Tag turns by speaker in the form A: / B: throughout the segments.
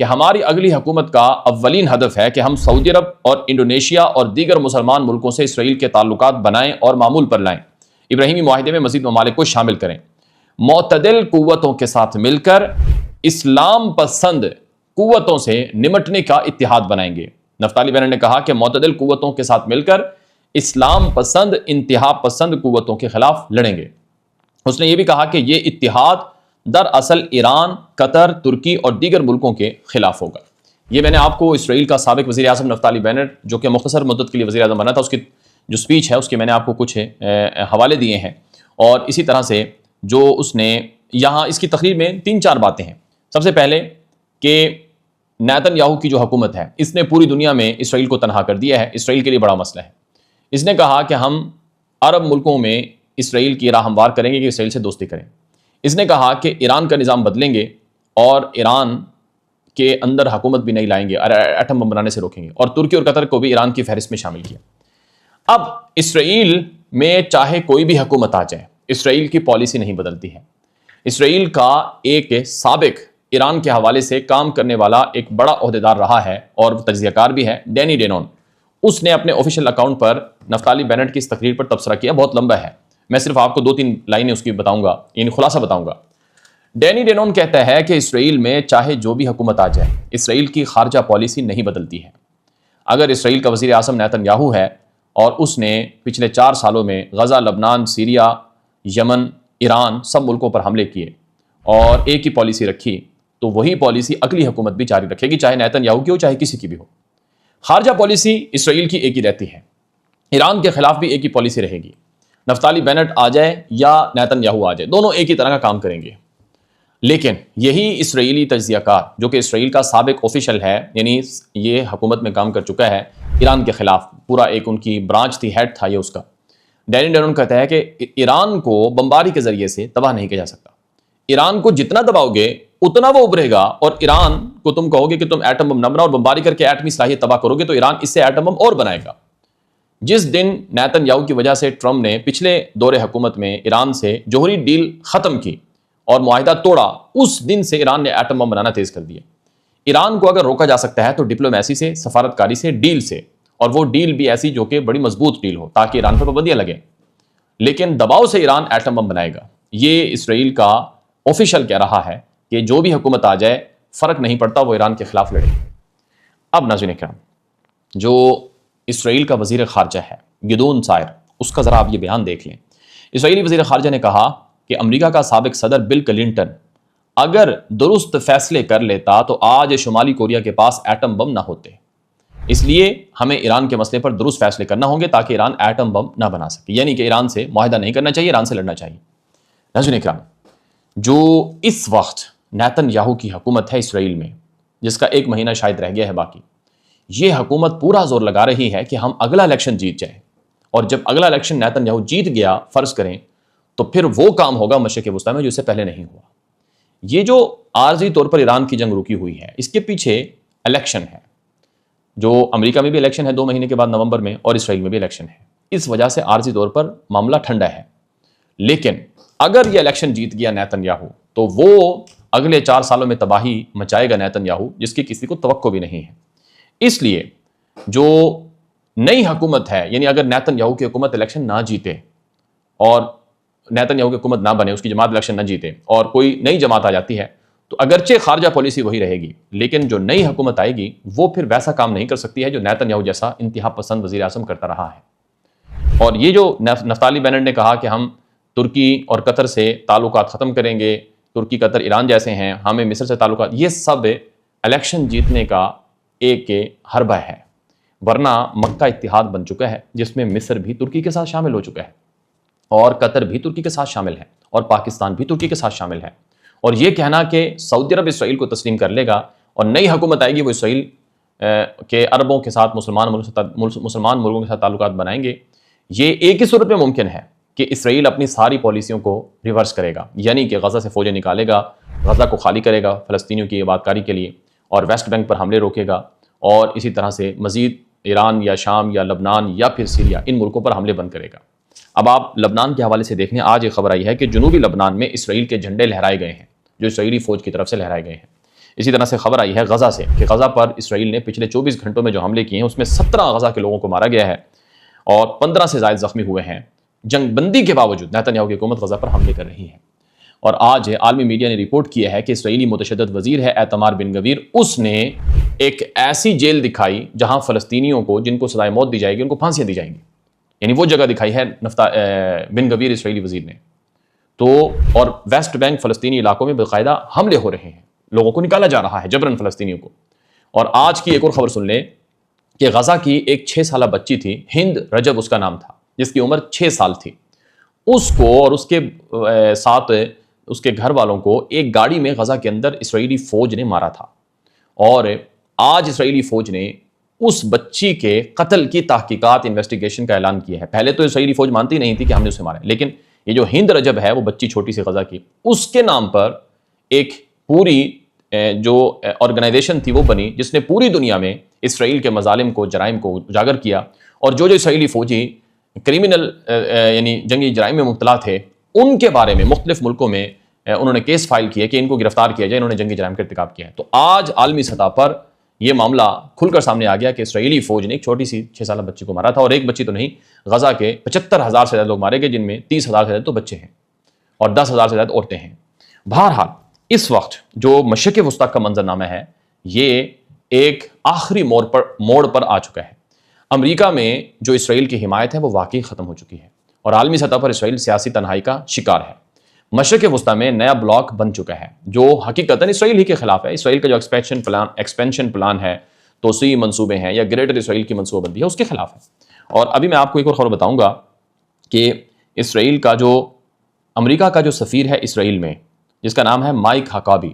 A: کہ ہماری اگلی حکومت کا اولین ہدف ہے کہ ہم سعودی عرب اور انڈونیشیا اور دیگر مسلمان ملکوں سے اسرائیل کے تعلقات بنائیں اور معمول پر لائیں، ابراہیمی معاہدے میں مزید ممالک کو شامل کریں، معتدل قوتوں کے ساتھ مل کر اسلام پسند قوتوں سے نمٹنے کا اتحاد بنائیں گے۔ نفتالی بینٹ نے کہا کہ معتدل قوتوں کے ساتھ مل کر اسلام پسند انتہا پسند قوتوں کے خلاف لڑیں گے۔ اس نے یہ بھی کہا کہ یہ اتحاد دراصل ایران، قطر، ترکی اور دیگر ملکوں کے خلاف ہوگا۔ یہ میں نے آپ کو اسرائیل کا سابق وزیر اعظم نفتالی بینٹ، جو کہ مختصر مدت کے لیے وزیر اعظم بنا تھا، اس کی جو سپیچ ہے اس کے میں نے آپ کو کچھ حوالے دیے ہیں، اور اسی طرح سے جو اس نے یہاں اس کی تقریر میں 3-4 باتیں ہیں۔ سب سے پہلے کہ نیتن یاہو کی جو حکومت ہے اس نے پوری دنیا میں اسرائیل کو تنہا کر دیا ہے، اسرائیل کے لیے بڑا مسئلہ ہے۔ اس نے کہا کہ ہم عرب ملکوں میں اسرائیل کی راہ ہموار کریں گے کہ اسرائیل سے دوستی کریں۔ اس نے کہا کہ ایران کا نظام بدلیں گے اور ایران کے اندر حکومت بھی نہیں لائیں گے، ایٹم بم بنانے سے روکیں گے، اور ترکی اور قطر کو بھی ایران کی فہرست میں شامل کیا۔ اب اسرائیل میں چاہے کوئی بھی حکومت آ جائے، اسرائیل کی پالیسی نہیں بدلتی ہے۔ اسرائیل کا ایک سابق ایران کے حوالے سے کام کرنے والا ایک بڑا عہدیدار رہا ہے اور تجزیہ کار بھی ہے، ڈینی ڈینون، اس نے اپنے آفیشیل اکاؤنٹ پر نفتالی بینٹ کی اس تقریر پر تبصرہ کیا، بہت لمبا ہے، میں صرف آپ کو 2-3 لائنیں اس کی بتاؤں گا، یعنی خلاصہ بتاؤں گا۔ ڈینی ڈینون کہتا ہے کہ اسرائیل میں چاہے جو بھی حکومت آ جائے، اسرائیل کی خارجہ پالیسی نہیں بدلتی ہے۔ اگر اسرائیل کا وزیر اعظم نیتن یاہو ہے اور اس نے پچھلے 4 سالوں میں غزہ، لبنان، سیریا، یمن، ایران سب ملکوں پر حملے کیے اور ایک ہی پالیسی رکھی، تو وہی پالیسی اگلی حکومت بھی جاری رکھے گی، چاہے نیتن یاہو کی ہو چاہے کسی کی بھی ہو۔ خارجہ پالیسی اسرائیل کی ایک ہی رہتی ہے، ایران کے خلاف بھی ایک ہی پالیسی رہے گی۔ نفتالی بینٹ آ جائے یا نیتن یاہو آ جائے، دونوں ایک ہی طرح کا کام کریں گے۔ لیکن یہی اسرائیلی تجزیہ کار جو کہ اسرائیل کا سابق آفیشل ہے، یعنی یہ حکومت میں کام کر چکا ہے ایران کے خلاف، پورا ایک ان کی برانچ تھی، ہیڈ تھا یہ اس کا، ڈینی ڈینون کہتا ہے کہ ایران کو بمباری کے ذریعے سے تباہ نہیں کیا جا سکتا۔ ایران کو جتنا دباؤ گے اتنا وہ ابھرے گا، اور ایران کو تم کہو گے کہ تم ایٹم بم نہ بناؤ اور بمباری کر کے ایٹمی صلاحیت تباہ کرو گے، تو ایران اس سے ایٹم بم اور بنائے گا۔ جس دن نیتن یاہو کی وجہ سے ٹرمپ نے پچھلے دور حکومت میں ایران سے جوہری ڈیل ختم کی اور معاہدہ توڑا، اس دن سے ایران نے ایٹم بم بنانا تیز کر دیا۔ ایران کو اگر روکا جا سکتا ہے تو ڈپلومیسی سے، سفارتکاری سے، ڈیل سے، اور وہ ڈیل بھی ایسی جو کہ بڑی مضبوط ڈیل ہو تاکہ ایران پر پابندیاں لگیں۔ لیکن دباؤ سے ایران ایٹم بم بنائے گا، یہ اسرائیل کا آفیشل کہہ رہا ہے کہ جو بھی حکومت آ جائے فرق نہیں پڑتا، وہ ایران کے خلاف لڑے۔ اب ناظرین اکرام، جو اسرائیل کا وزیر خارجہ ہے گیدون سائر، اس کا ذرا آپ یہ بیان دیکھ لیں۔ اسرائیلی وزیر خارجہ نے کہا کہ امریکہ کا سابق صدر بل کلنٹن اگر درست فیصلے کر لیتا تو آج شمالی کوریا کے پاس ایٹم بم نہ ہوتے، اس لیے ہمیں ایران کے مسئلے پر درست فیصلے کرنا ہوں گے تاکہ ایران ایٹم بم نہ بنا سکے، یعنی کہ ایران سے معاہدہ نہیں کرنا چاہیے، ایران سے لڑنا چاہیے۔ ناظرین اکرام، جو اس وقت نیتن یاہو کی حکومت ہے اسرائیل میں، جس کا 1 مہینہ شاید رہ گیا ہے باقی، یہ حکومت پورا زور لگا رہی ہے کہ ہم اگلا الیکشن جیت جائیں، اور جب اگلا الیکشن نیتن یاہو جیت گیا فرض کریں، تو پھر وہ کام ہوگا مشرق وسطیٰ میں جو اس سے پہلے نہیں ہوا۔ یہ جو عارضی طور پر ایران کی جنگ رکی ہوئی ہے، اس کے پیچھے الیکشن ہے، جو امریکہ میں بھی الیکشن ہے 2 مہینے کے بعد نومبر میں، اور اسرائیل میں بھی الیکشن ہے، اس وجہ سے عارضی طور پر معاملہ ٹھنڈا ہے۔ لیکن اگر یہ الیکشن جیت گیا نیتن یاہو، تو وہ اگلے 4 سالوں میں تباہی مچائے گا نیتن یاہو، جس کی کسی کو توقع بھی نہیں ہے۔ اس لیے جو نئی حکومت ہے، یعنی اگر نیتن یاہو کی حکومت الیکشن نہ جیتے اور نیتن یاہو کی حکومت نہ بنے، اس کی جماعت الیکشن نہ جیتے اور کوئی نئی جماعت آ جاتی ہے، تو اگرچہ خارجہ پالیسی وہی رہے گی، لیکن جو نئی حکومت آئے گی وہ پھر ویسا کام نہیں کر سکتی ہے جو نیتن یاہو جیسا انتہا پسند وزیر اعظم کرتا رہا ہے۔ اور یہ جو نفتالی بینٹ نے کہا کہ ہم ترکی اور قطر سے تعلقات ختم کریں گے، ترکی، قطر، ایران جیسے ہیں، ہمیں مصر سے تعلقات، یہ سب الیکشن جیتنے کا ایک حربہ ہے، ورنہ مکہ اتحاد بن چکا ہے جس میں مصر بھی ترکی کے ساتھ شامل ہو چکا ہے، اور قطر بھی ترکی کے ساتھ شامل ہے، اور پاکستان بھی ترکی کے ساتھ شامل ہے۔ اور یہ کہنا کہ سعودی عرب اسرائیل کو تسلیم کر لے گا اور نئی حکومت آئے گی وہ اسرائیل کے عربوں کے ساتھ، مسلمان ملکوں کے ساتھ تعلقات بنائیں گے، یہ ایک ہی صورت میں ممکن ہے کہ اسرائیل اپنی ساری پالیسیوں کو ریورس کرے گا، یعنی کہ غزہ سے فوجیں نکالے گا، غزہ کو خالی کرے گا فلسطینیوں کی آباد کاری کے لیے، اور ویسٹ بینک پر حملے روکے گا، اور اسی طرح سے مزید ایران یا شام یا لبنان یا پھر سیریا، ان ملکوں پر حملے بند کرے گا۔ اب آپ لبنان کے حوالے سے دیکھیں، آج ایک خبر آئی ہے کہ جنوبی لبنان میں اسرائیل کے جھنڈے لہرائے گئے ہیں، جو اسرائیلی فوج کی طرف سے لہرائے گئے ہیں۔ اسی طرح سے خبر آئی ہے غزہ سے کہ غزہ پر اسرائیل نے پچھلے 24 گھنٹوں میں جو حملے کیے ہیں اس میں 17 غزہ کے لوگوں کو مارا گیا ہے اور 15 سے زائد زخمی ہوئے ہیں۔ جنگ بندی کے باوجود نیتن یاہو کی حکومت غزہ پر حملے کر رہی ہے، اور آج عالمی میڈیا نے رپورٹ کیا ہے کہ اسرائیلی متشدد وزیر ہے ایتمار بن گویر، اس نے ایک ایسی جیل دکھائی جہاں فلسطینیوں کو جن کو سزائے موت دی جائے گی ان کو پھانسیاں دی جائیں گی، یعنی وہ جگہ دکھائی ہے بن گویر اسرائیلی وزیر نے تو۔ اور ویسٹ بینک فلسطینی علاقوں میں باقاعدہ حملے ہو رہے ہیں، لوگوں کو نکالا جا رہا ہے جبرن فلسطینیوں کو۔ اور آج کی ایک اور خبر سن لیں کہ غزہ کی ایک 6 سالہ بچی تھی، ہند رجب اس کا نام تھا، جس کی عمر 6 سال تھی، اس کو اور اس کے ساتھ اس کے گھر والوں کو ایک گاڑی میں غزہ کے اندر اسرائیلی فوج نے مارا تھا، اور آج اسرائیلی فوج نے اس بچی کے قتل کی تحقیقات انویسٹیگیشن کا اعلان کیا ہے۔ پہلے تو اسرائیلی فوج مانتی نہیں تھی کہ ہم نے اسے مارا ہے، لیکن یہ جو ہند رجب ہے وہ بچی چھوٹی سی غزہ کی، اس کے نام پر ایک پوری جو آرگنائزیشن تھی وہ بنی جس نے پوری دنیا میں اسرائیل کے مظالم کو، جرائم کو اجاگر کیا، اور جو اسرائیلی فوجی کرمنل یعنی جنگی جرائم میں مبتلا تھے ان کے بارے میں مختلف ملکوں میں انہوں نے کیس فائل کیے کہ ان کو گرفتار کیا جائے، انہوں نے جنگی جرائم کا ارتکاب کیا ہے۔ تو آج عالمی سطح پر یہ معاملہ کھل کر سامنے آ گیا کہ اسرائیلی فوج نے ایک چھوٹی سی 6 سالہ بچی کو مارا تھا، اور ایک بچی تو نہیں، غزہ کے 75,000 سے زیادہ لوگ مارے گئے، جن میں 30,000 سے زیادہ تو بچے ہیں اور 10,000 سے زیادہ عورتیں ہیں۔ بہرحال اس وقت جو مشرق وسطیٰ کا منظرنامہ ہے یہ ایک آخری موڑ پر آ چکا ہے۔ امریکہ میں جو اسرائیل کی حمایت ہے وہ واقعی ختم ہو چکی ہے، اور عالمی سطح پر اسرائیل سیاسی تنہائی کا شکار ہے۔ مشرق وسطیٰ میں نیا بلاک بن چکا ہے جو حقیقتاً اسرائیل ہی کے خلاف ہے۔ اسرائیل کا جو ایکسپینشن پلان ہے، توسیعی منصوبے ہیں یا گریٹر اسرائیل کی منصوبہ بندی ہے، اس کے خلاف ہے۔ اور ابھی میں آپ کو ایک اور خبر بتاؤں گا کہ اسرائیل کا جو امریکہ کا جو سفیر ہے اسرائیل میں، جس کا نام ہے مائک ہکابی،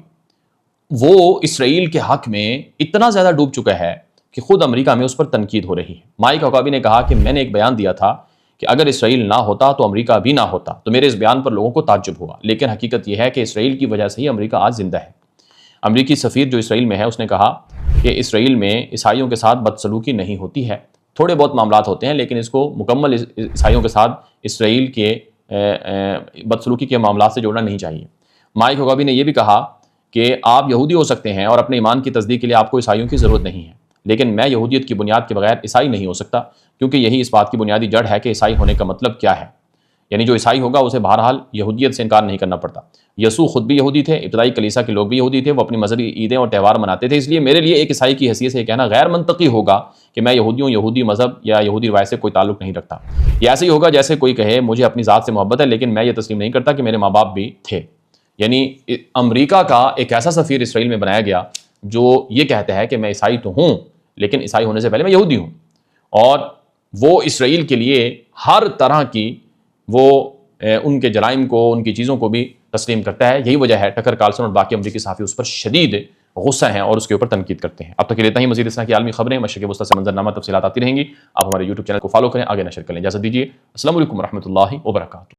A: وہ اسرائیل کے حق میں اتنا زیادہ ڈوب چکا ہے کہ خود امریکہ میں اس پر تنقید ہو رہی ہے۔ مائک ہکابی نے کہا کہ میں نے ایک بیان دیا تھا کہ اگر اسرائیل نہ ہوتا تو امریکہ بھی نہ ہوتا، تو میرے اس بیان پر لوگوں کو تعجب ہوا، لیکن حقیقت یہ ہے کہ اسرائیل کی وجہ سے ہی امریکہ آج زندہ ہے۔ امریکی سفیر جو اسرائیل میں ہے اس نے کہا کہ اسرائیل میں عیسائیوں کے ساتھ بدسلوکی نہیں ہوتی ہے، تھوڑے بہت معاملات ہوتے ہیں لیکن اس کو مکمل عیسائیوں کے ساتھ اسرائیل کے بدسلوکی کے معاملات سے جوڑنا نہیں چاہیے۔ مائک ہکابی نے یہ بھی کہا کہ آپ یہودی ہو سکتے ہیں اور اپنے ایمان کی تصدیق کے لیے آپ کو عیسائیوں کی ضرورت نہیں ہے، لیکن میں یہودیت کی بنیاد کے بغیر عیسائی نہیں ہو سکتا، کیونکہ یہی اس بات کی بنیادی جڑ ہے کہ عیسائی ہونے کا مطلب کیا ہے، یعنی جو عیسائی ہوگا اسے بہرحال یہودیت سے انکار نہیں کرنا پڑتا۔ یسوع خود بھی یہودی تھے، ابتدائی کلیسا کے لوگ بھی یہودی تھے، وہ اپنی مذہبی عیدیں اور تہوار مناتے تھے، اس لیے میرے لیے ایک عیسائی کی حیثیت سے یہ کہنا غیر منطقی ہوگا کہ میں یہودی مذہب یا یہودی روایت سے کوئی تعلق نہیں رکھتا۔ یہ ایسے ہی ہوگا جیسے کوئی کہے مجھے اپنی ذات سے محبت ہے لیکن میں یہ تسلیم نہیں کرتا کہ میرے ماں باپ بھی تھے۔ یعنی امریکہ کا ایک ایسا سفیر اسرائیل میں بنایا گیا جو یہ کہتا ہے کہ میں عیسائی تو ہوں لیکن عیسائی ہونے سے پہلے میں یہودی ہوں، اور وہ اسرائیل کے لیے ہر طرح کی وہ ان کے جرائم کو، ان کی چیزوں کو بھی تسلیم کرتا ہے۔ یہی وجہ ہے ٹکر کارلسن اور باقی امریکی صحافی اس پر شدید غصہ ہیں اور اس کے اوپر تنقید کرتے ہیں۔ اب تک کے لیے اتنا ہی، مزید اس طرح کی عالمی خبریں، مشرق وسطیٰ سے منظرنامہ، تفصیلات آتی رہیں گی۔ آپ ہمارے YouTube چینل کو فالو کریں، آگے نشر کریں۔ اجازت دیجیے، السلام علیکم ورحمۃ اللہ وبرکاتہ۔